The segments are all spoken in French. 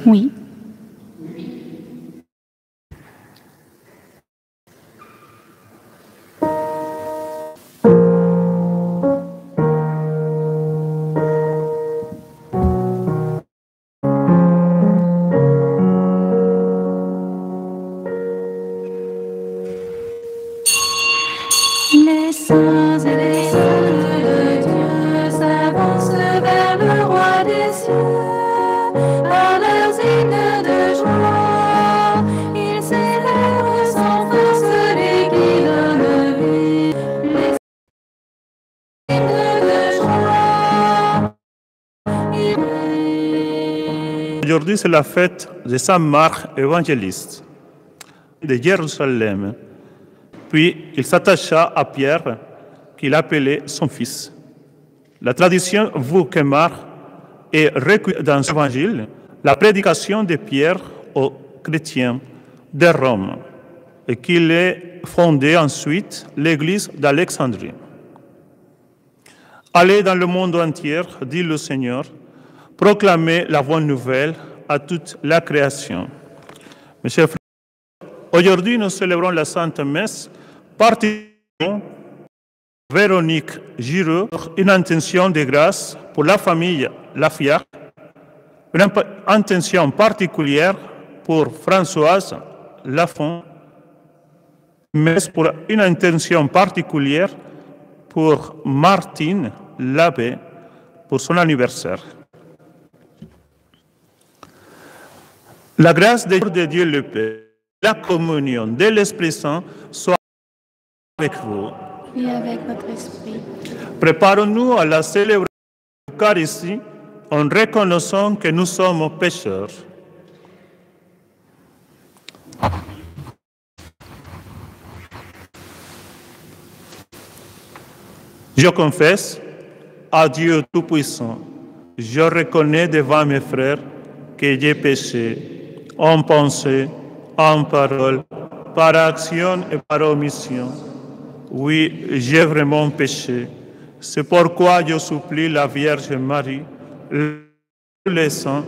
Oui. Les saints et les saintes de Dieu s'avancent vers le roi des cieux. Par leurs hymnes de joie, ils célèbrent sans force les qui donnent vie. Les hymnes de joie. Aujourd'hui, c'est la fête de Saint Marc évangéliste de Jérusalem. Puis il s'attacha à Pierre, qu'il appelait son fils. La tradition veut que Marc ait recueilli dans l'évangile la prédication de Pierre aux chrétiens de Rome et qu'il ait fondé ensuite l'église d'Alexandrie. Allez dans le monde entier, dit le Seigneur, proclamez la bonne nouvelle à toute la création. Mes chers frères, aujourd'hui, nous célébrons la Sainte Messe, particulièrement Véronique Giraud, une intention de grâce pour la famille Lafiard, une intention particulière pour Françoise Lafont, mais pour une intention particulière pour Martine Labbé, pour son anniversaire. La grâce de Dieu le Père, la communion de l'Esprit Saint soit avec vous. Et avec votre esprit. Préparons-nous à la célébration de l'Eucharistie en reconnaissant que nous sommes pécheurs. Je confesse à Dieu Tout-Puissant, je reconnais devant mes frères que j'ai péché en pensée, en parole, par action et par omission. Oui, j'ai vraiment péché. C'est pourquoi je supplie la Vierge Marie, les saints,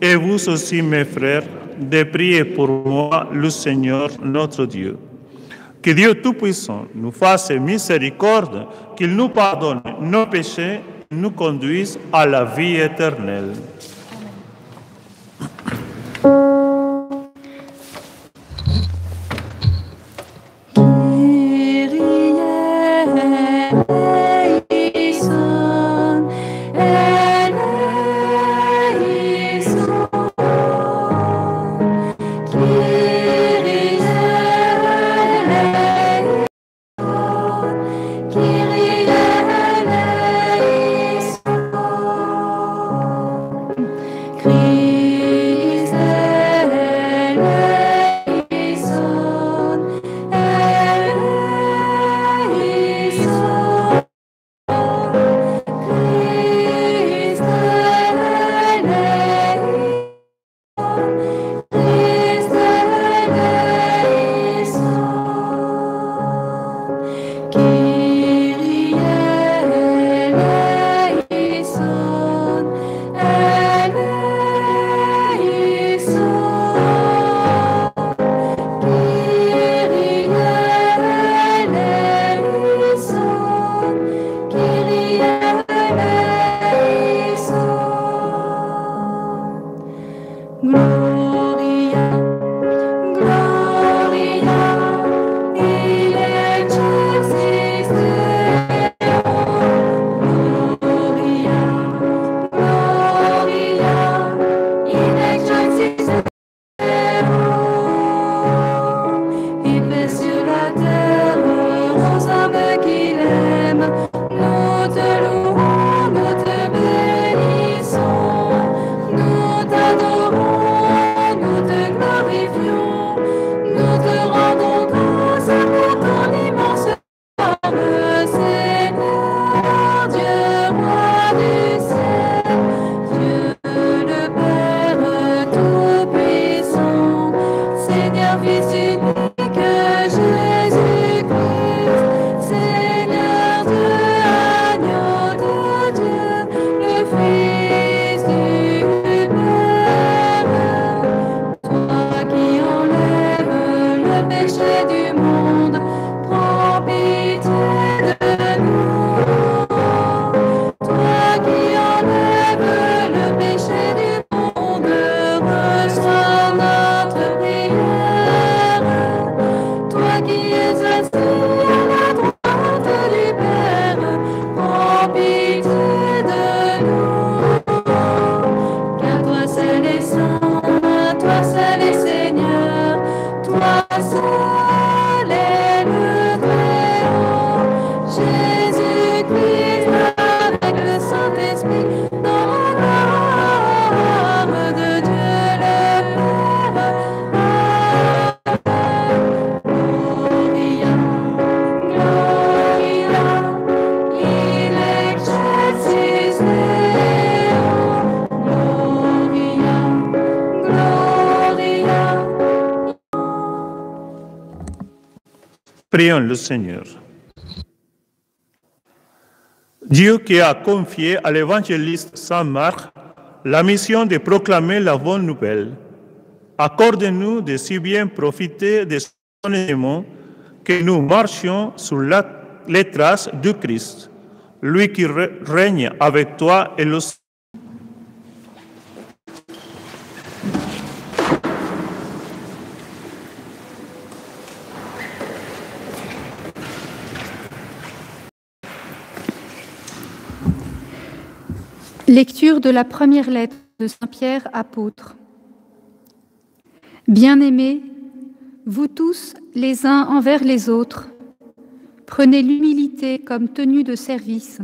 et vous aussi, mes frères, de prier pour moi, le Seigneur, notre Dieu. Que Dieu Tout-Puissant nous fasse miséricorde, qu'il nous pardonne nos péchés, nous conduise à la vie éternelle. Nous t'adorons. Prions le Seigneur. Dieu qui a confié à l'évangéliste Saint Marc la mission de proclamer la bonne nouvelle, accorde-nous de si bien profiter de son enseignement que nous marchions sur les traces du Christ, lui qui règne avec toi et le Lecture de la première lettre de Saint Pierre, apôtre. Bien-aimés, vous tous, les uns envers les autres, prenez l'humilité comme tenue de service.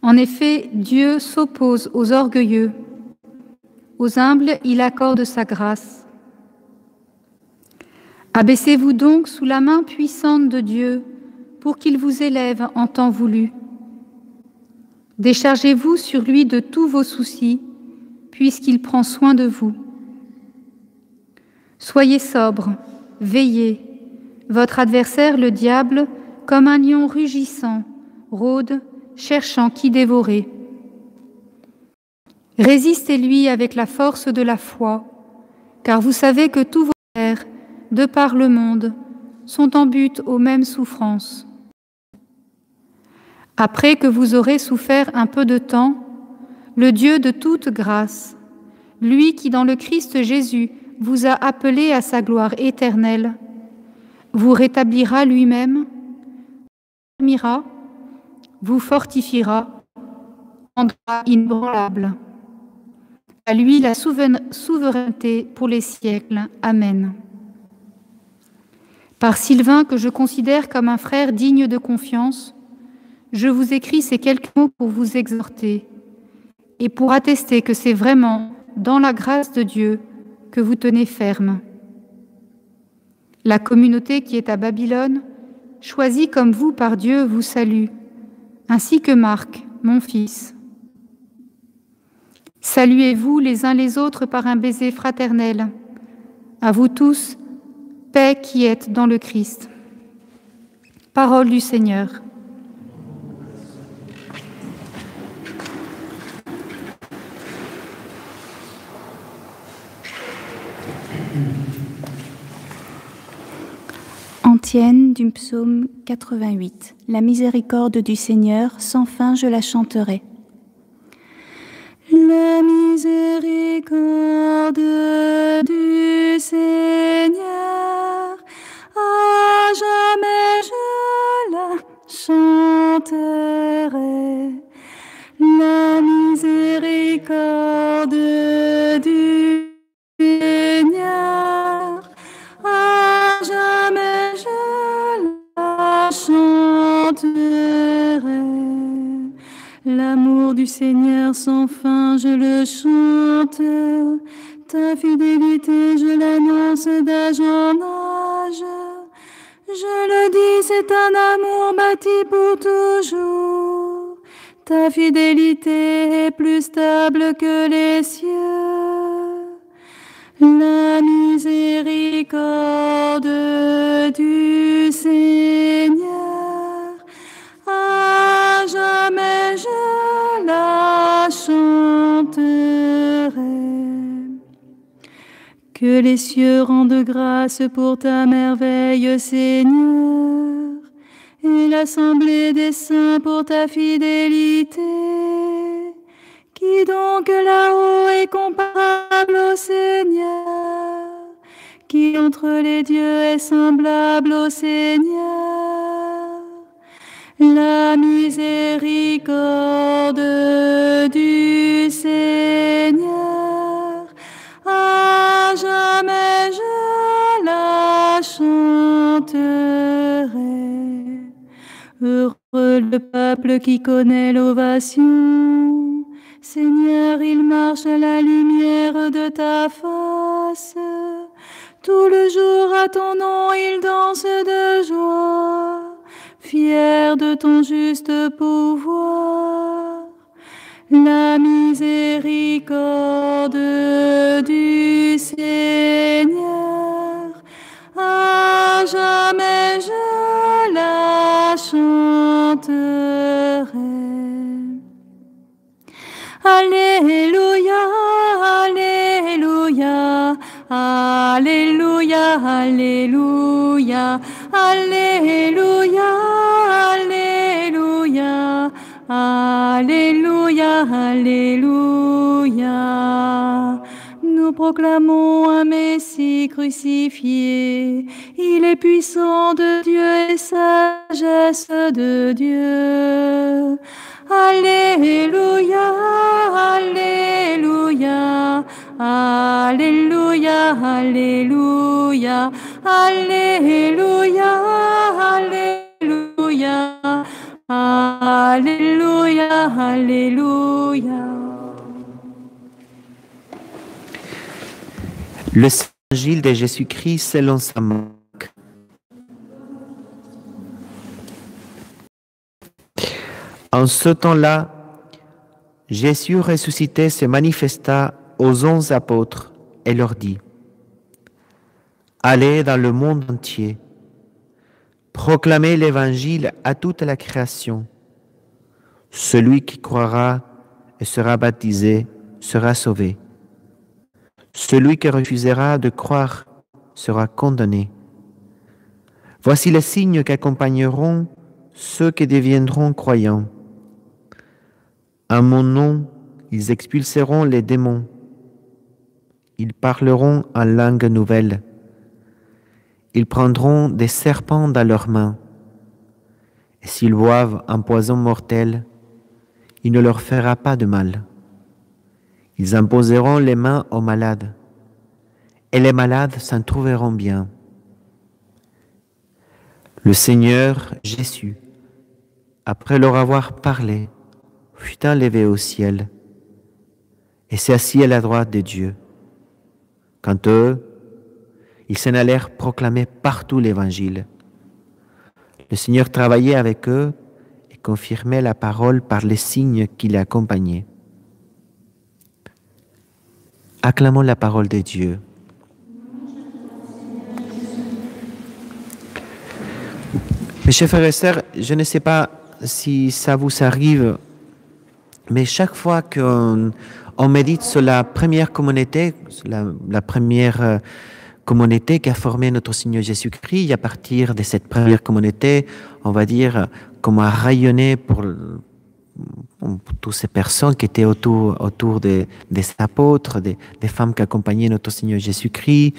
En effet, Dieu s'oppose aux orgueilleux. Aux humbles, il accorde sa grâce. Abaissez-vous donc sous la main puissante de Dieu pour qu'il vous élève en temps voulu. Déchargez-vous sur lui de tous vos soucis, puisqu'il prend soin de vous. Soyez sobres, veillez. Votre adversaire, le diable, comme un lion rugissant, rôde, cherchant qui dévorer. Résistez-lui avec la force de la foi, car vous savez que tous vos frères, de par le monde, sont en butte aux mêmes souffrances. Après que vous aurez souffert un peu de temps, le Dieu de toute grâce, lui qui dans le Christ Jésus vous a appelé à sa gloire éternelle, vous rétablira lui-même, vous affermira, vous fortifiera, rendra inébranlable. À lui la souveraineté pour les siècles. Amen. Par Sylvain, que je considère comme un frère digne de confiance, je vous écris ces quelques mots pour vous exhorter et pour attester que c'est vraiment dans la grâce de Dieu que vous tenez ferme. La communauté qui est à Babylone, choisie comme vous par Dieu, vous salue, ainsi que Marc, mon fils. Saluez-vous les uns les autres par un baiser fraternel. À vous tous, paix qui êtes dans le Christ. Parole du Seigneur. Antienne du psaume 88. La miséricorde du Seigneur, sans fin je la chanterai. La miséricorde du Seigneur, à jamais je la chanterai. La miséricorde du Seigneur, à jamais je la chanterai. L'amour du Seigneur sans fin, je le chante. Ta fidélité, je l'annonce d'âge en âge. Je le dis, c'est un amour bâti pour toujours. Ta fidélité est plus stable que les cieux. La miséricorde du Seigneur, à jamais je la chanterai. Que les cieux rendent grâce pour ta merveille, Seigneur, et l'assemblée des saints pour ta fidélité. Qui donc là-haut est comparable au Seigneur? Qui entre les dieux est semblable au Seigneur? La miséricorde du Seigneur, à jamais je la chanterai. Heureux le peuple qui connaît l'ovation. Seigneur, il marche à la lumière de ta face. Tout le jour à ton nom, il danse de joie, fier de ton juste pouvoir. La miséricorde du Seigneur, à jamais Alléluia, Alléluia, Alléluia, Alléluia, Alléluia, Alléluia, Alléluia, Alléluia. Nous proclamons un Messie crucifié. Il est puissant de Dieu et sagesse de Dieu. Alléluia, Alléluia, Alléluia, Alléluia, Alléluia, Alléluia, Alléluia, Alléluia. Le Évangile de Jésus-Christ selon saint Marc. En ce temps-là, Jésus ressuscité se manifesta aux 11 apôtres et leur dit: Allez dans le monde entier, proclamez l'Évangile à toute la création. Celui qui croira et sera baptisé sera sauvé. Celui qui refusera de croire sera condamné. Voici les signes qui accompagneront ceux qui deviendront croyants. À mon nom, ils expulseront les démons. Ils parleront en langue nouvelle. Ils prendront des serpents dans leurs mains. Et s'ils boivent un poison mortel, il ne leur fera pas de mal. Ils imposeront les mains aux malades, et les malades s'en trouveront bien. Le Seigneur Jésus, après leur avoir parlé, fut enlevé au ciel et s'est assis à la droite de Dieu. Quant à eux, ils s'en allèrent proclamer partout l'Évangile. Le Seigneur travaillait avec eux et confirmait la parole par les signes qui l'accompagnaient. Acclamons la parole de Dieu. Mes chers frères et sœurs, je ne sais pas si ça vous arrive, mais chaque fois qu'on médite sur la première communauté, la première communauté qui a formé notre Seigneur Jésus-Christ, et à partir de cette première communauté, on va dire, comment a rayonné pour toutes ces personnes qui étaient autour des apôtres, des femmes qui accompagnaient notre Seigneur Jésus-Christ,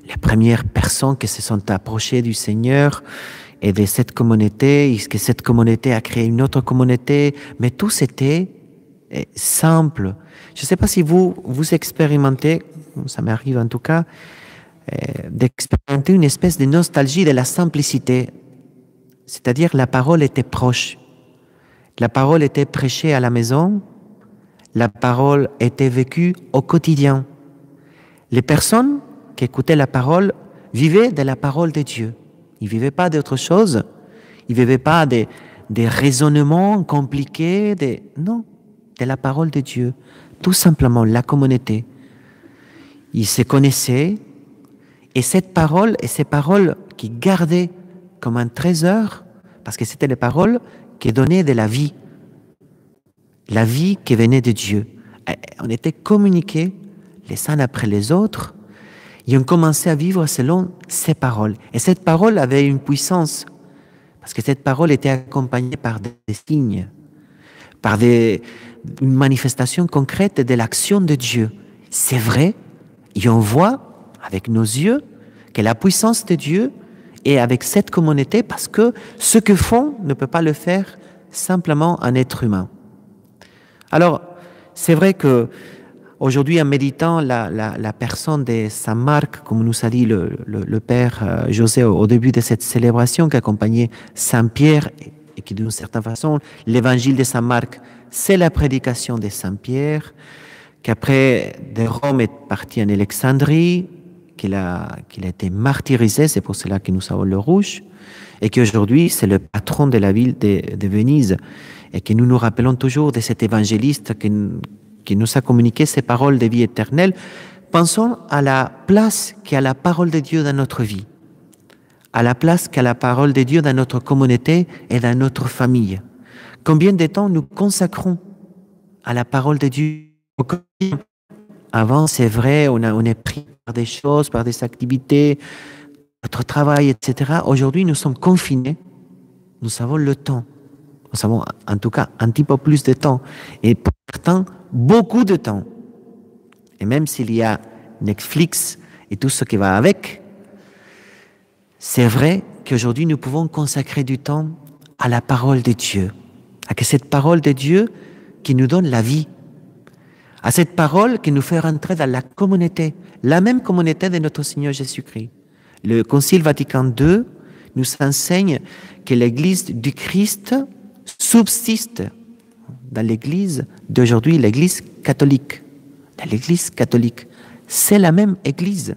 les premières personnes qui se sont approchées du Seigneur et de cette communauté, que cette communauté a créé une autre communauté, mais tout c'était simple. Je ne sais pas si vous expérimentez, ça m'arrive en tout cas, d'expérimenter une espèce de nostalgie de la simplicité, c'est-à-dire la parole était proche. La parole était prêchée à la maison, la parole était vécue au quotidien. Les personnes qui écoutaient la parole vivaient de la parole de Dieu. Ils ne vivaient pas d'autre chose, ils ne vivaient pas des raisonnements compliqués, non, de la parole de Dieu. Tout simplement, la communauté. Ils se connaissaient et cette parole et ces paroles qu'ils gardaient comme un trésor, parce que c'était les paroles qui donnaient de la vie qui venait de Dieu. On était communiqués les uns après les autres et on commençait à vivre selon ces paroles. Et cette parole avait une puissance, parce que cette parole était accompagnée par des signes, par une manifestation concrète de l'action de Dieu. C'est vrai, et on voit avec nos yeux que la puissance de Dieu est avec cette communauté, parce que ce que font ne peut pas le faire simplement un être humain. Alors, c'est vrai que aujourd'hui, en méditant la personne de Saint Marc, comme nous a dit le Père José au début de cette célébration, qui accompagnait Saint Pierre, et qui d'une certaine façon, l'évangile de Saint Marc, c'est la prédication de Saint Pierre, qu'après de Rome est parti en Alexandrie, qu'il a été martyrisé, c'est pour cela que nous avons le rouge, et qu'aujourd'hui c'est le patron de la ville de Venise, et que nous nous rappelons toujours de cet évangéliste qui nous a communiqué ces paroles de vie éternelle. Pensons à la place qu'a la parole de Dieu dans notre vie, à la place qu'a la parole de Dieu dans notre communauté et dans notre famille. Combien de temps nous consacrons à la parole de Dieu. Avant, c'est vrai, on est pris par des choses, par des activités, notre travail, etc. Aujourd'hui, nous sommes confinés. Nous avons le temps. Nous avons en tout cas un petit peu plus de temps. Et pour certains, beaucoup de temps. Et même s'il y a Netflix et tout ce qui va avec, c'est vrai qu'aujourd'hui, nous pouvons consacrer du temps à la parole de Dieu. À cette parole de Dieu qui nous donne la vie. À cette parole qui nous fait rentrer dans la communauté, la même communauté de notre Seigneur Jésus-Christ. Le Concile Vatican II nous enseigne que l'Église du Christ subsiste dans l'Église d'aujourd'hui, l'Église catholique. Dans l'Église catholique, c'est la même Église.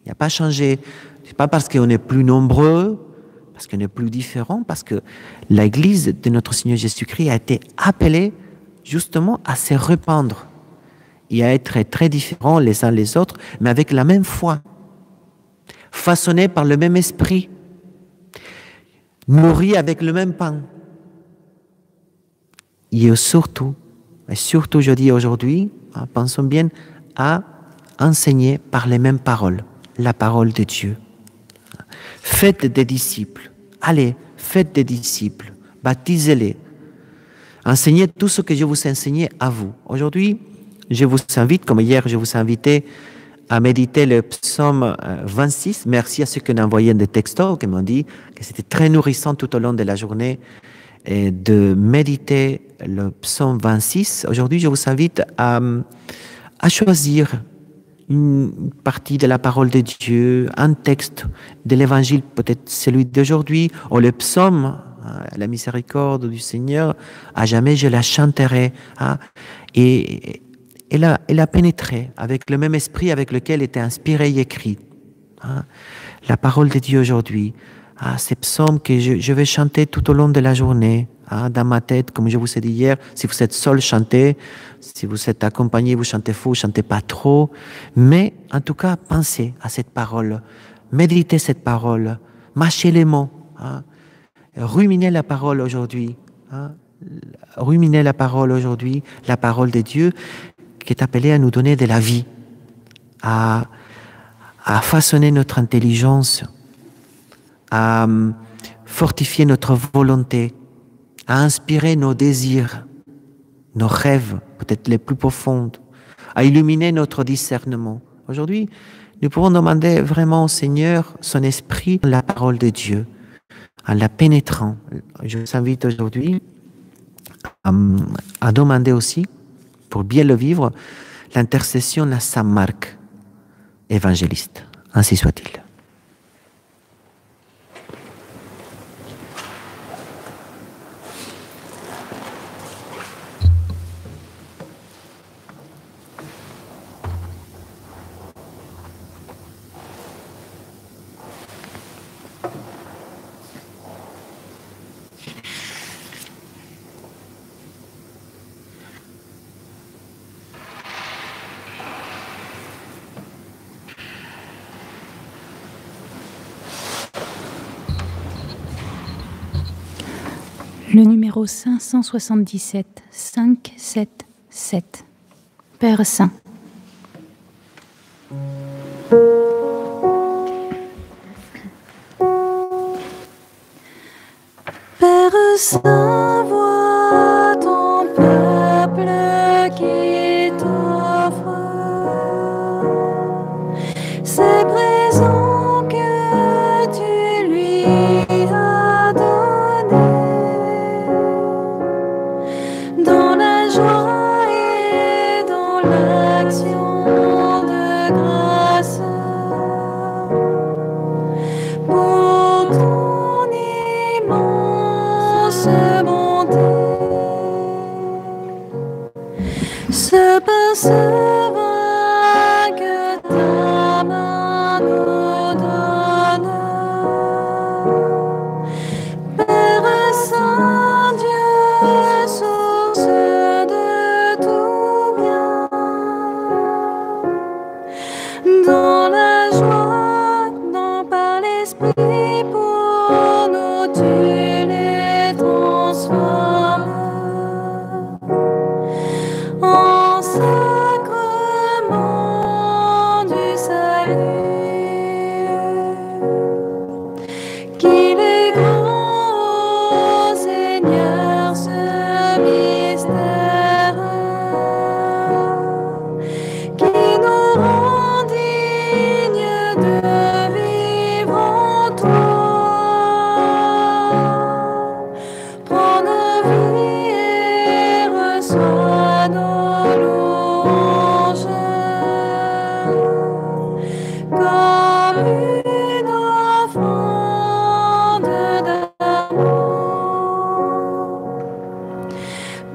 Il n'y a pas changé. Ce n'est pas parce qu'on est plus nombreux, parce qu'on est plus différents, parce que l'Église de notre Seigneur Jésus-Christ a été appelée justement à se répandre et à être très différents les uns les autres, mais avec la même foi, façonnés par le même esprit, nourris avec le même pain. Et surtout, je dis aujourd'hui, pensons bien à enseigner par les mêmes paroles, la parole de Dieu. Faites des disciples. Allez, faites des disciples. Baptisez-les. Enseignez tout ce que je vous ai enseigné à vous. Aujourd'hui, je vous invite, comme hier, je vous ai invité à méditer le psaume 26. Merci à ceux qui ont envoyé des textos, qui m'ont dit que c'était très nourrissant tout au long de la journée de méditer le psaume 26. Aujourd'hui, je vous invite à choisir une partie de la parole de Dieu, un texte de l'évangile, peut-être celui d'aujourd'hui, ou le psaume, la miséricorde du Seigneur, à jamais je la chanterai. Et elle a pénétré avec le même esprit avec lequel était inspiré et écrit. La parole de Dieu aujourd'hui, ces psaumes que je vais chanter tout au long de la journée, dans ma tête, comme je vous ai dit hier. Si vous êtes seul, chantez. Si vous êtes accompagné, vous chantez faux, chantez pas trop. Mais en tout cas, pensez à cette parole. Méditez cette parole. Mâchez les mots. Ruminez la parole aujourd'hui. Ruminez la parole aujourd'hui, la parole de Dieu qui est appelée à nous donner de la vie, à façonner notre intelligence, à fortifier notre volonté, à inspirer nos désirs, nos rêves, peut-être les plus profonds, à illuminer notre discernement. Aujourd'hui, nous pouvons demander vraiment au Seigneur son esprit, la parole de Dieu, en la pénétrant. Je vous invite aujourd'hui à demander aussi, pour bien le vivre, l'intercession à Saint Marc, évangéliste. Ainsi soit-il. Le numéro 577, 577. Père Saint. Père Saint, vois ton peuple qui t'offre ces présents que tu lui as donnés. Dans la joie et dans l'action de grâce, pour ton immense bonté, ce pain serein que ta main nous donne. Père Saint, Dieu, source de tout bien, dans la joie, par l'Esprit, pour nous tu les transformes. sacrement du salut. Qu'il est grand, Seigneur, ce mystère qui nous rend dignes de vivre en toi. Prends nos vies et reçois nos louanges comme une offrande d'amour.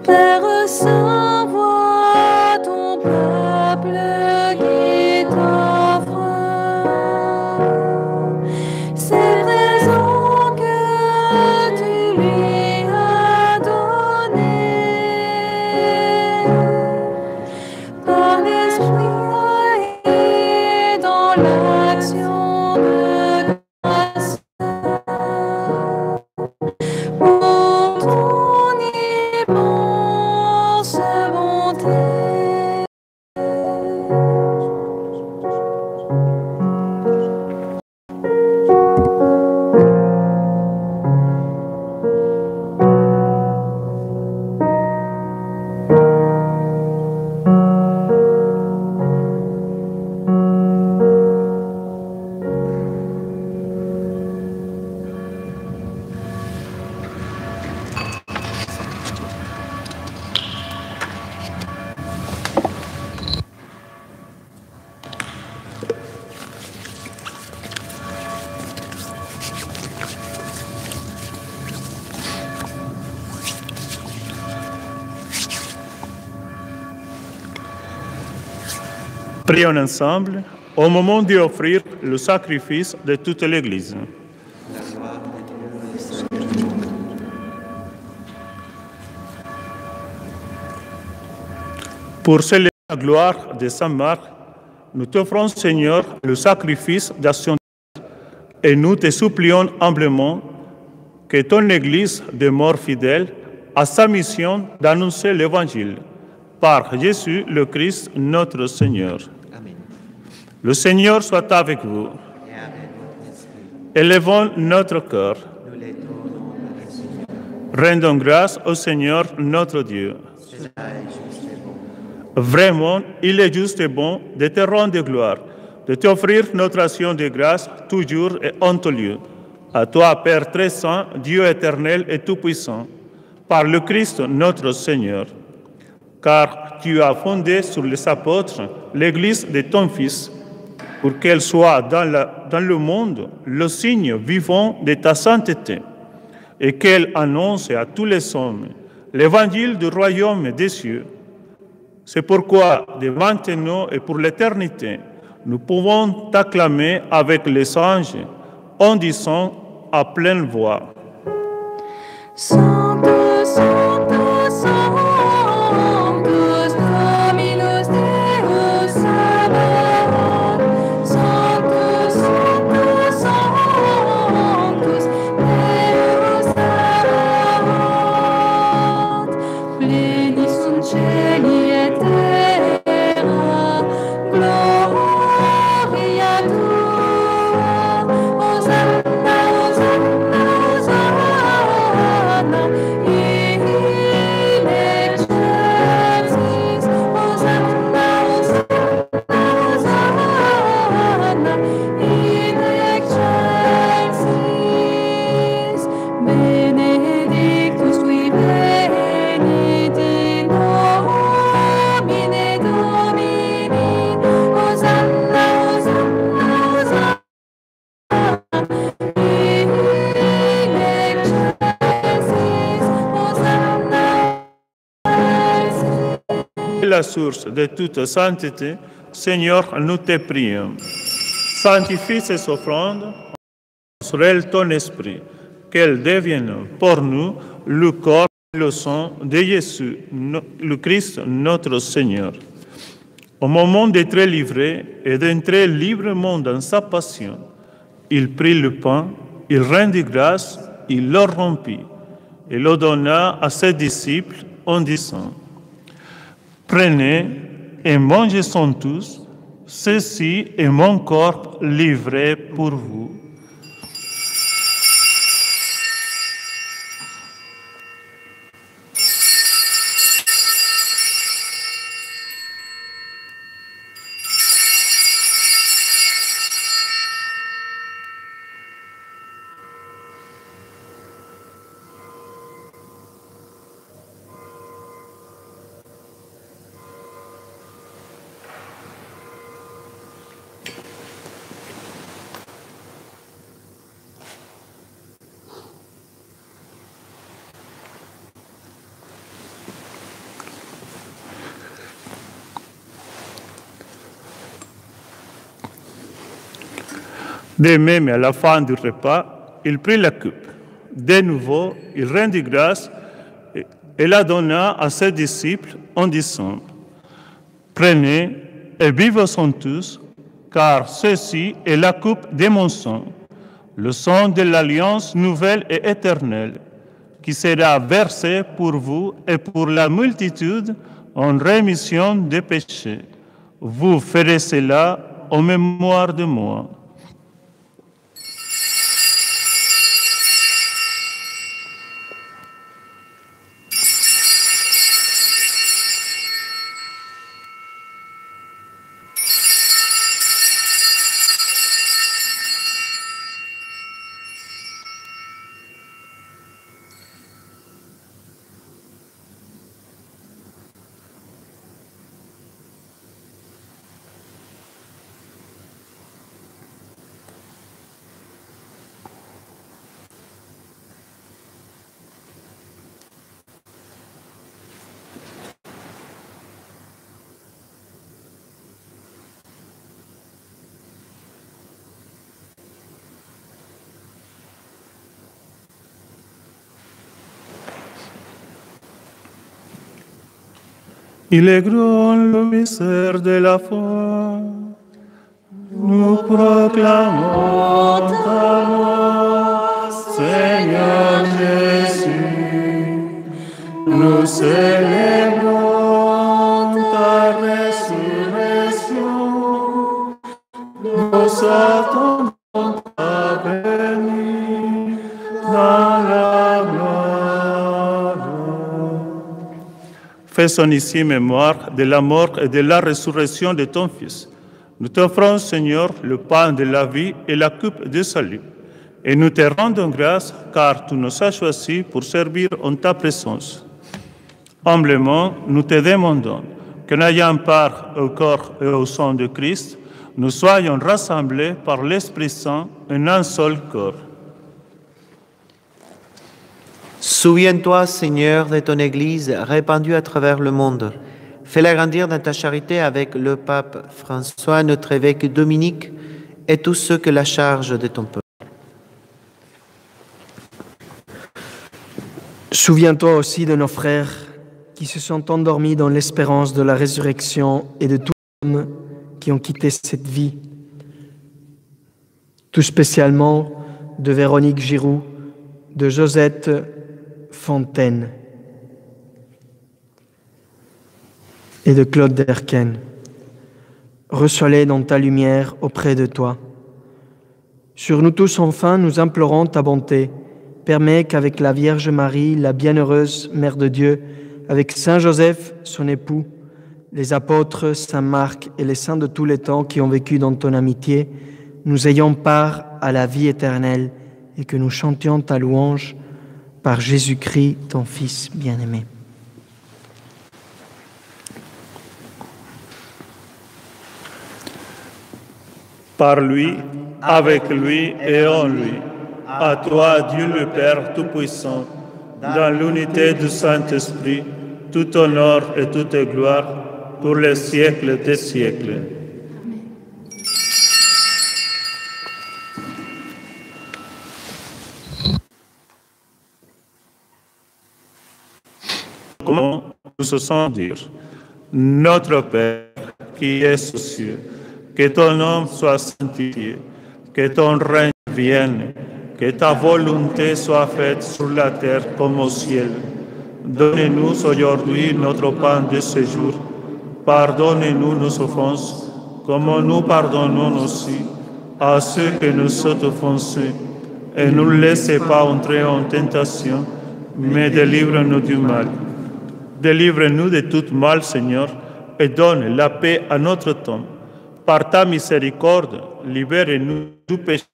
Père Saint, vois ton peuple qui t'offre ces présents que tu lui as donnés. Par l'Esprit et dans l'action de grâce, pour ton immense bonté. Prions ensemble au moment d'offrir le sacrifice de toute l'Église. Pour célébrer la gloire de Saint Marc, nous t'offrons, Seigneur, le sacrifice d'action et nous te supplions humblement que ton Église demeure fidèle à sa mission d'annoncer l'Évangile par Jésus le Christ, notre Seigneur. Amen. Le Seigneur soit avec vous. Élevons notre cœur. Rendons grâce au Seigneur notre Dieu. Vraiment, il est juste et bon de te rendre gloire, de t'offrir notre action de grâce toujours et en tout lieu. À toi, Père très saint, Dieu éternel et tout-puissant, par le Christ notre Seigneur. Car tu as fondé sur les apôtres l'Église de ton Fils, pour qu'elle soit dans le monde le signe vivant de ta sainteté, et qu'elle annonce à tous les hommes l'évangile du royaume des cieux. C'est pourquoi, de maintenant et pour l'éternité, nous pouvons t'acclamer avec les anges en disant à pleine voix: Sanctus, Sanctus, Sanctus, Dominus Deus Sabaoth. Sanctus, Sanctus, Sanctus, Deus Sabaoth. Pleni sunt cieli et terra, gloria tua. Hosanna, Hosanna, Hosanna, in excelsis. Hosanna, Hosanna, Hosanna, in excelsis. Benedictus qui venit in nomine Domini. Hosanna, Hosanna, Hosanna, in excelsis. Hosanna, la source de toute sainteté, Seigneur, nous te prions. Sanctifie ces offrandes, sur elles ton esprit, qu'elles deviennent pour nous le corps et le sang de Jésus, le Christ, notre Seigneur. Au moment d'être livré et d'entrer librement dans sa passion, il prit le pain, il rendit grâce, il le rompit et le donna à ses disciples en disant: Prenez et mangez-en tous. Ceci est mon corps livré pour vous. De même, à la fin du repas, il prit la coupe. De nouveau, il rendit grâce et la donna à ses disciples en disant, « Prenez et buvez-en tous, car ceci est la coupe de mon sang, le sang de l'alliance nouvelle et éternelle, qui sera versé pour vous et pour la multitude en rémission des péchés. Vous ferez cela en mémoire de moi. » Il est grand le mystère de la foi. Nous proclamons ta mort, Seigneur Jésus. Nous célébrons ta résurrection. Nous attendons ta venue dans la gloire. Faisons ici mémoire de la mort et de la résurrection de ton Fils. Nous t'offrons, Seigneur, le pain de la vie et la coupe du salut. Et nous te rendons grâce, car tu nous as choisis pour servir en ta présence. Humblement, nous te demandons que, n'ayant part au corps et au sang de Christ, nous soyons rassemblés par l'Esprit Saint en un seul corps. Souviens-toi, Seigneur, de ton Église répandue à travers le monde. Fais-la grandir dans ta charité avec le pape François, notre évêque Dominique et tous ceux que la charge de ton peuple. Souviens-toi aussi de nos frères qui se sont endormis dans l'espérance de la résurrection et de tous les hommes qui ont quitté cette vie. Tout spécialement de Véronique Giroux, de Josette Fontaine et de Claude Derken. Reçois-les dans ta lumière auprès de toi. Sur nous tous, enfin, nous implorons ta bonté. Permets qu'avec la Vierge Marie, la bienheureuse Mère de Dieu, avec Saint Joseph, son époux, les apôtres, Saint Marc et les saints de tous les temps qui ont vécu dans ton amitié, nous ayons part à la vie éternelle et que nous chantions ta louange par Jésus-Christ, ton Fils bien-aimé. Par lui, avec lui et en lui, à toi, Dieu le Père Tout-Puissant, dans l'unité du Saint-Esprit, tout honneur et toute gloire pour les siècles des siècles. Comment nous osons dire, notre Père qui es aux cieux, que ton nom soit sanctifié, que ton règne vienne, que ta volonté soit faite sur la terre comme au ciel. Donne-nous aujourd'hui notre pain de ce jour. Pardonne-nous nos offenses, comme nous pardonnons aussi à ceux qui nous ont offensés. Et ne nous laissez pas entrer en tentation, mais délivre-nous du mal. Délivre-nous de tout mal, Seigneur, et donne la paix à notre temps. Par ta miséricorde, libère-nous du péché.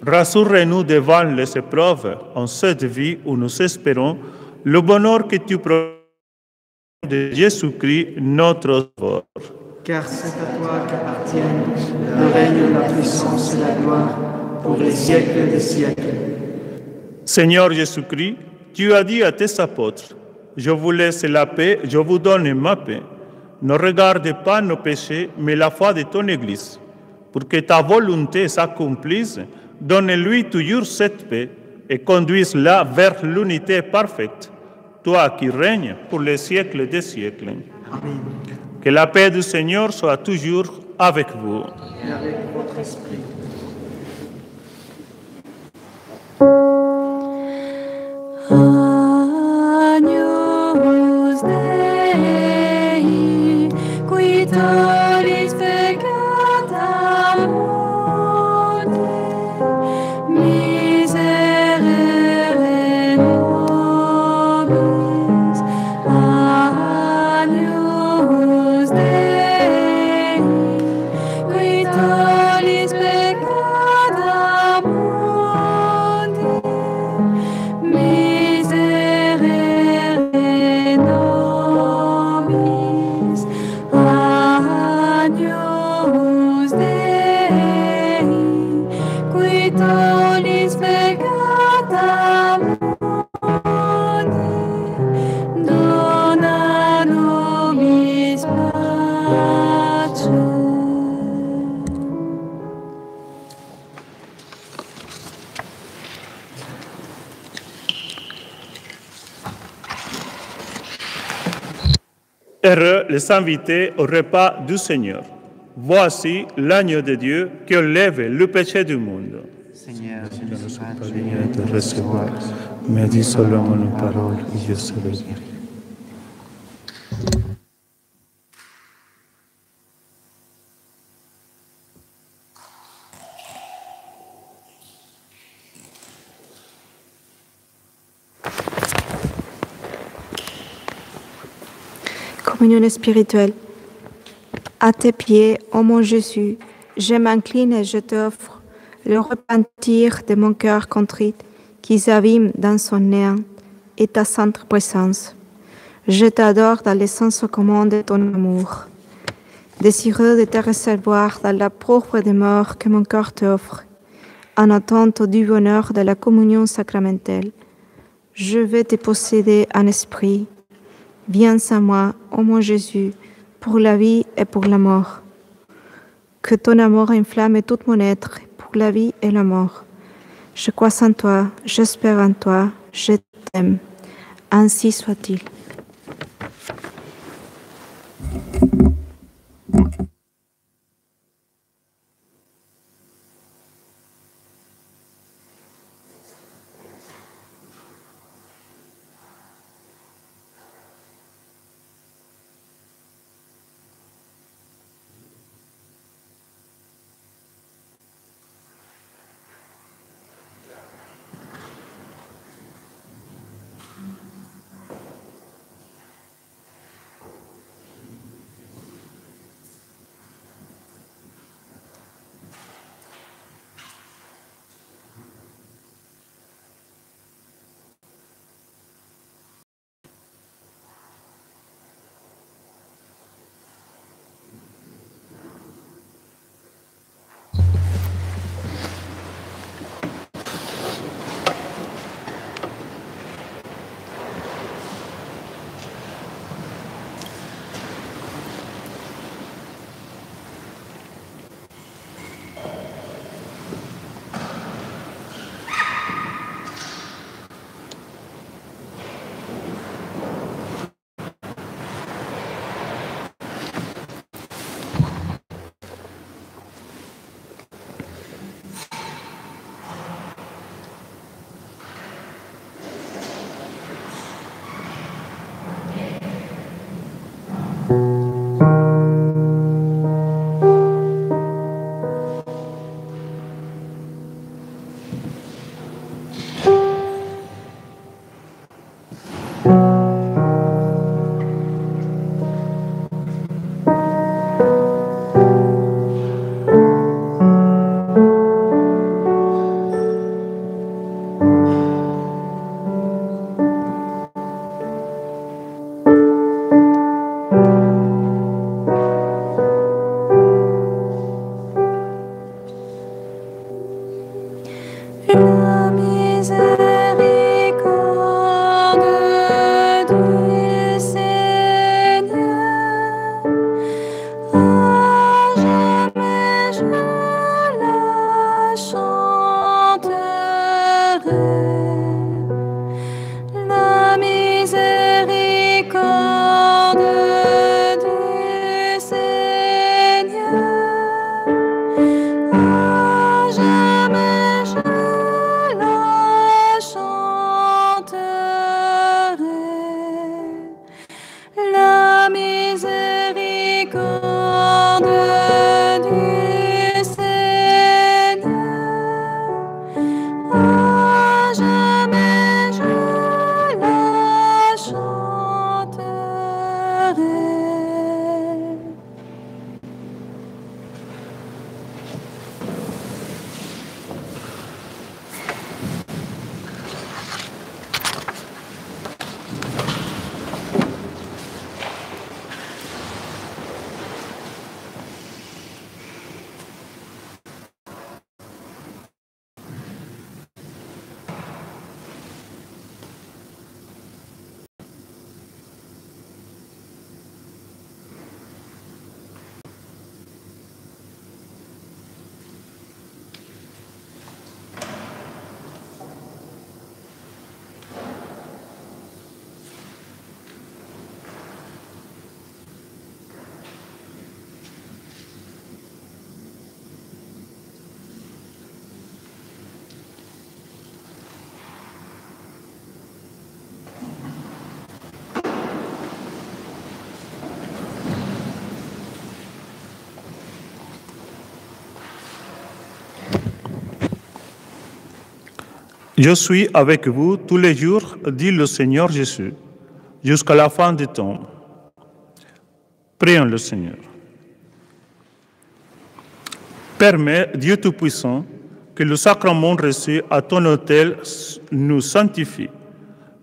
Rassure-nous devant les épreuves en cette vie où nous espérons le bonheur que tu promets de Jésus-Christ, notre Sauveur. Car c'est à toi qu'appartiennent le règne, la puissance et la gloire pour les siècles des siècles. Seigneur Jésus-Christ, tu as dit à tes apôtres, « Je vous laisse la paix, je vous donne ma paix. Ne regarde pas nos péchés, mais la foi de ton Église. Pour que ta volonté s'accomplisse, donne-lui toujours cette paix et conduise-la vers l'unité parfaite, toi qui règnes pour les siècles des siècles. » Amen. Que la paix du Seigneur soit toujours avec vous. Et avec votre esprit. Agnus Dei, qui tollis peccata mundi, miserere nobis. Agnus Dei, qui tollis peccata mundi, miserere nobis. Agnus Dei, qui tollis peccata mundi, dona nobis pacem. Heureux les invités au repas du Seigneur. Voici l'agneau de Dieu qui enlève le péché du monde. Seigneur, je ne suis pas Digne de recevoir, mais dis seulement une parole et je serai guéri. Communion spirituelle. À tes pieds, ô mon Jésus, je m'incline et je t'offre le repentir de mon cœur contrit qui s'abîme dans son néant et ta sainte présence. Je t'adore dans l'essence commune de ton amour. Désireux de te recevoir dans la propre demeure que mon cœur t'offre, en attente du bonheur de la communion sacramentelle, je veux te posséder en esprit. Viens à moi, ô mon Jésus, pour la vie et pour la mort. Que ton amour inflamme tout mon être pour la vie et la mort. Je crois en toi, j'espère en toi, je t'aime. Ainsi soit-il. Je suis avec vous tous les jours, dit le Seigneur Jésus, jusqu'à la fin du temps. Prions le Seigneur. Permets, Dieu Tout-Puissant, que le sacrement reçu à ton autel nous sanctifie,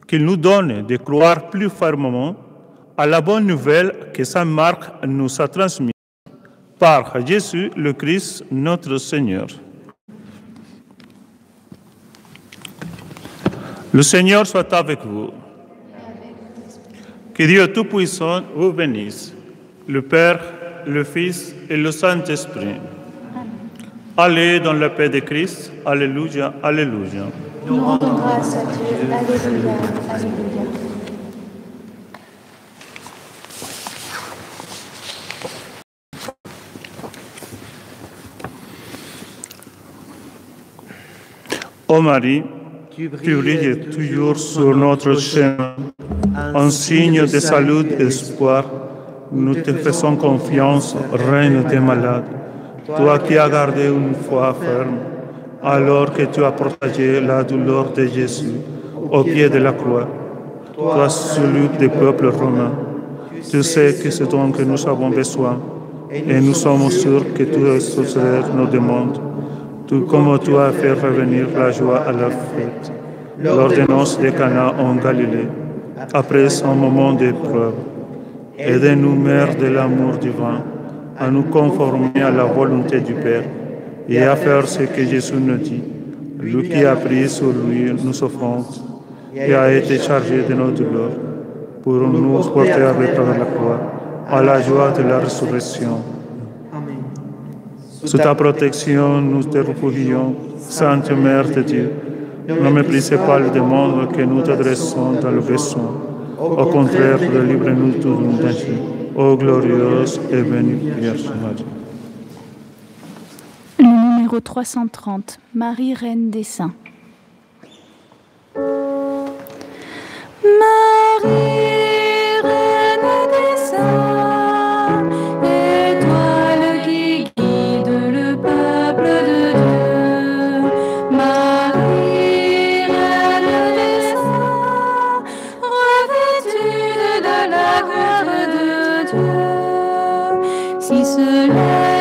qu'il nous donne de croire plus fermement à la bonne nouvelle que Saint Marc nous a transmise par Jésus le Christ, notre Seigneur. Le Seigneur soit avec vous. Que Dieu Tout-Puissant vous bénisse, le Père, le Fils et le Saint-Esprit. Allez dans la paix de Christ. Alléluia, alléluia. Nous rendons grâce à Dieu. Alléluia, alléluia. Ô Marie, tu brilles toujours sur notre chemin, un signe de salut et d'espoir. Nous te faisons confiance, Reine des malades. Toi qui as gardé une foi ferme, alors que tu as partagé la douleur de Jésus au pied de la croix. Toi, celui des peuples romains, tu sais que c'est dont que nous avons besoin, et nous sommes sûrs que tu exauceras nos demandes, tout comme tu as fait revenir la joie à la fête, lors des noces de Cana en Galilée, après un moment d'épreuve. Aidez-nous, Mère de l'amour divin, à nous conformer à la volonté du Père et à faire ce que Jésus nous dit, lui qui a pris sur lui nos souffrances et a été chargé de nos douleurs, pour nous porter avec la croix à la joie de la résurrection. Amen. Sous ta protection, nous te refugions, Sainte Mère de Dieu. Ne méprisez pas le demande que nous t'adressons dans le besoin. Au contraire, délivre-nous de tout danger. Ô glorieuse et bénie Vierge Marie. Le numéro 330, Marie, Reine des Saints. Marie, Reine des Saints, étoile qui guide le peuple de Dieu. Marie, Reine des Saints, revêtue de la gloire de Dieu. Si cela